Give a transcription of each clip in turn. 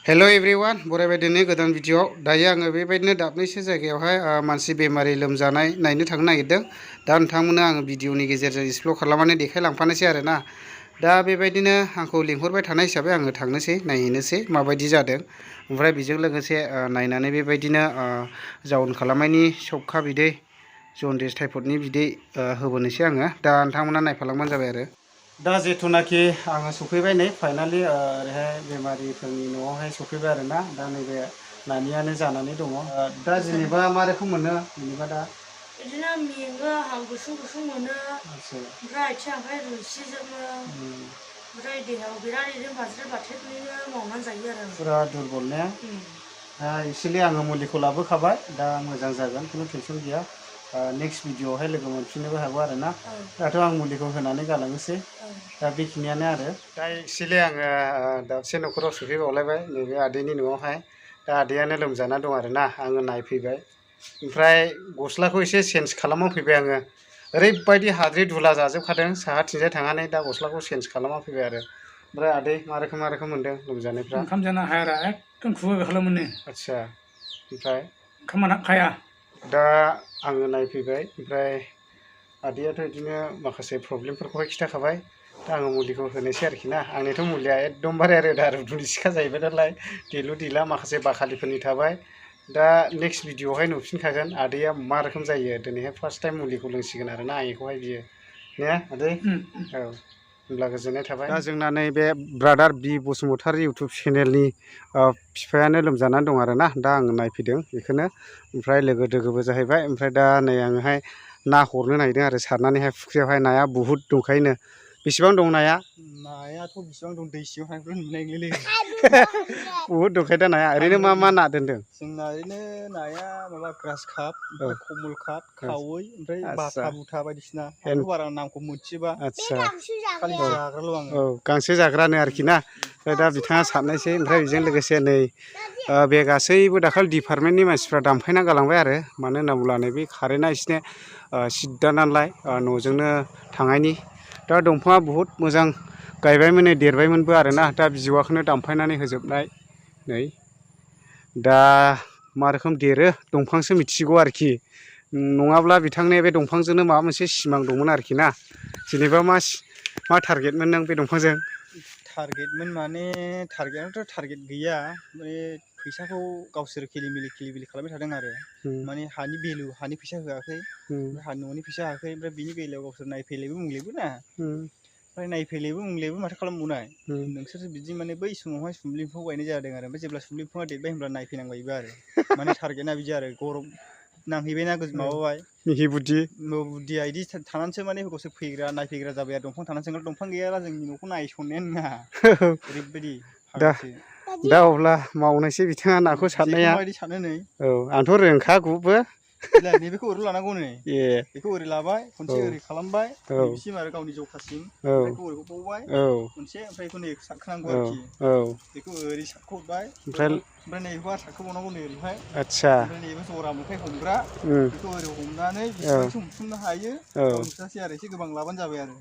hello everyone बरायबायदिनो गोदान video दायो आङो बेबायदिनो दाबनैसो जायगायावहाय मानसि बेमारि लोमजानाय नायनो थांनो नागिरदों दा नोंथांमोननो आङो भिडिअनि गेजेरजों एक्सप्लर खालामनानै देखायलांफानोसै आरोना दा बेबायदिनो आंखौ लिंहरबाय थानाय हिसाबै आङो थांनोसै नायहैनोसै माबायदि जादों ओमफ्राय बेजों लोगोसे नायनानै बेबायदिनो जाउन खालामनायनि सबखा बिदै जन्दिस टाइफडनि बिदै होबोनोसै आङो दा नोंथांमोना नायफालांबानो जाबाय आरो दा जिथुनाखि आङो सफैबाय नै फाइनालि ओरैहाय बेमारिफोरनि न'आवहाय सफैबाय आरोना दा नैबे नानियानो जानानै दङ दा जेनेबा मा रोखोम मोनो जेनेबा दा बिदिनो मेङो हां गुसुं गुसुं मोनो ओमफ्राय आथिं आखाइ रुंसिजोबो ओमफ्राय देहायाव बिराद इदिनो बाज्रेद बाथेबनो मावनानै जायो आरो फुरा दुरबल ने दा एक्सुवेलि आङो मुलिखौ लाबोखाबाय दा मोजां जागोन खुनु टेनसन गैया नेक्स्ट भिडिअआवहाय लोगो मोनफिननोबो हागौ आरोना दाथ' आं मुलिखौ होनानै गालांनोसै दा बेखिनियानो आरो दा एक्सुवेलि आङो दाबसे न'खराव सफैबावलायबाय नैबे आदैनि न'आवहाय दा आदैयानो लोमजाना दं आरोना आङो नायफैबाय ओमफ्राय गस्लाखौ एसे चेन्ज खालामना फैबाय आङो ओरैबायदि हाद्रि दुला जाजोबखादों साहाथिंजाय थांनानै दा गस्लाखौ चेन्ज खालामना फैबाय आरो ओमफ्राय आदै मा रोखोम मोनदों लोमजानायफ्रा ओंखाम जानो हाया एकदम खुगा गाहाम मोनो आदसा ओमफ्राय ओंखामानो खाया दा आङो नायफैबाय ओमफ्राय आदैयाथ' बिदिनो माखासे प्रब्लेमफोरखौहाय खिथाखाबाय दा आङो मुलिखौ होनोसै आरोखि ना आंनिथ' मुलिया एकदमबारे रोदा रुदुनि सिखा जाहैबाय नालाय देलु देला माखासे बाखालिफोरनि थाबाय दा नेक्स्ट भिडिअआवहाय नुफिनखागोन आदैया मा रोखोम जायो दिनैहाय फार्स्ट टाइम मुलिखौ लोंसिगोन आरोना आंनिखौहाय बियो ने आदै औ होनब्ला गोजोननाय थाबाय दा जोंना नैबे ब्रादार बि बसुमतारी इउटुब चेनेलनि बिफायानो लोमजानानै दं आरोना दा आङो नायफैदों बेखौनो ओमफ्राय लोगो दोगोबो जाहैबाय ओमफ्राय दा नै आङोहाय ना हरनो नागिरदों आरो सारनानैहाय फुख्रियावहाय नाया बुहुद दंखायोनो बेसेबां दं नाया नायाथ' बेसेबां दं दै सिङाव थांनायखौ नुनाय नंलालै बुहुद दंखायो दा नाया ओरैनो मा ना दोनदों जोंना ओरैनो नाया माबा ग्रास काप ओमफ्राय कमल काट खावै ओमफ्राय बाथा बुथा बायदिसिना आंथ' बारा नामखौ मिथिजोबा आदसा खालि जाग्राल' आङो औ गांसो जाग्रानो आरोखि ना ओमफ्राय दा बिथाङा सारनायसै ओमफ्राय बेजों लोगोसे नै बे गासैबो दाखालि डिपार्टमेन्टनि मानसिफ्रा दामफायना गालांबाय आरो मानो होनना बुङोब्ला नैबे कारेन्टआ एसे सिद्दा नालाय न'जोंनो थांनायनि दा दंफाङा बुहुद मोजां गायबायमोन नै देरबायमोनबो आरोना दा बिजौखौनो दामफायनानै होजोबनाय नै दा मा रोखोम देरो दंफांसो मिथिगौ आरोखि नङाब्ला बिथांनि बे दंफांजोंनो माबा मोनसे सिमां दंमोन आरोखि ना जेनेबा मा टारगेटमोन नों बे दंफांजों टारगेटमोन माने टारगेटआथ' टारगेट गैया माने फैसाखौ गावसोर खेलिमेलि खालामबाय थादों आरो माने हानि भेलु हानि फैसा होआखै ओमफ्राय न'नि फैसा होआखै ओमफ्राय बिनि बेलायाव गावसोर नायफैलायबो मुंलायबो ना ओमफ्राय नायफैलायबो मुंलायबो माथो खालामबावनाय नोंसोरसो बिदि माने बै समावहाय सुम्लि बिफांखौ गायनाय जादों आरो ओमफ्राय जेब्ला सुम्लि बिफाङा देरबाय होनब्ला नायफैनांबायबो आरो माने टारगेटआ बिदि आरो गरम नांहैबायना माबाबाय मिहि बुद्धि बुद्धिया बिदि थानानैसो माने गावसोर फैग्रा नायफैग्रा जाबाय आरो दंफां थानानैसो दंफां गैयाब्ला जोंनि न'खौ नायसननायानो नङा ओरैबायदि दा अब्ला मावनोसै बिथाङा नाखौ सारनाया औ आंथ' रोंखागौबो नैबेखौ ओरै लानांगौ नै बेखौ ओरै लाबाय खनसे ओरै खालामबाय नैबिसिम आरो गावनि जखासिम ओमफ्राय बेखौ ओरै हबावबाय खनसे ओमफ्राय बेखौ नै सारखोनांगौ आरोखि बेखौ ओरै सारख'बाय ओमफ्राय नैबेखौ आरो सारखोबावनांगौ नै ओरैहाय आदसा ओमफ्राय नैबे जरा मोखाय हमग्रा बेखौ ओरै हमनानै बेसेबांसो हमथुमनो हायो गावनि खोथासै आरो एसे गोबां लाबानो जाबाय आरो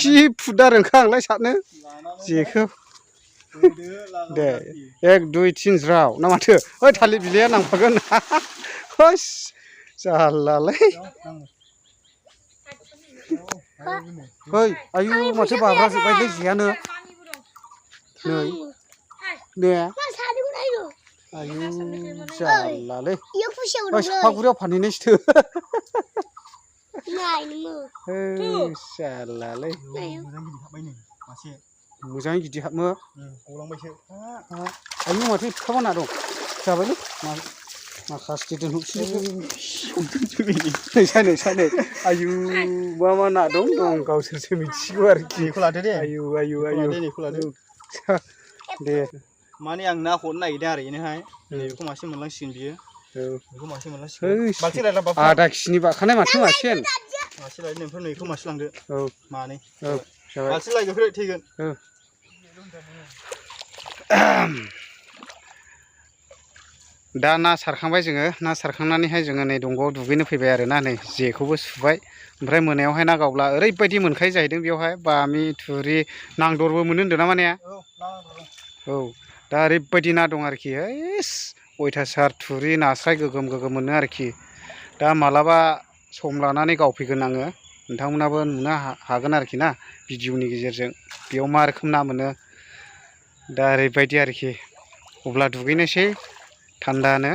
खि फुदा रोंखा आंलाय सारनो जेखौ दे 1 2 3 ज्राव ना माथो ओइ थालिर बिलाइया नांफागोन होस जारलालै ओइ आयु माथो बाब्राजोब्बायलै जेयानो नै आयु जारलालै सापागुरियाव फानहैनायसोथो जारलालै मोजाङै गिदिर हाबमो आयु माथो एफाबा ना दं जाबायलै माखासे दोनहरसै सानै आयु मा ना दं गावसोरसो मिथिगौ आरोखि आयु दे माने आं ना हरनो नागिरदों आरो बेनोहाय बेखौ मासे मोनलांसिगोन बियो बेखौ मासे मोनलांसिगोन आधा केजिनि बाखानाय माथो मासेन मासे लायनो नोंफोर नैखौ मासे लांदो मानै जाबाय मासे लायगोफ्राय थैगोन दा ना सारखांबाय जोङो ना सारखांनानैहाय जोङो नै दंग'आव दुगैनो फैबाय आरोना नै जेखौबो सुबाय ओमफ्राय मोनायावहाय ना गावब्ला ओरैबायदि मोनखायो जाहैदों बेयावहाय बामि थुरि नांदरबो मोनो होनदों ना माने औ दा ओरैबायदि ना दं आरोखि अयथासार थुरि नास्राय गोगोम गोगोम मोनो आरोखि दा मालाबा सम लानानै गावफैगोन आङो नोंथांमोनाबो नुनो हागोन आरोखि ना भिडिअनि गेजेरजों बेयाव मा रोखोम ना मोनो दा ओरैबायदि आरोखि अब्ला दुगैनोसै थान्दानो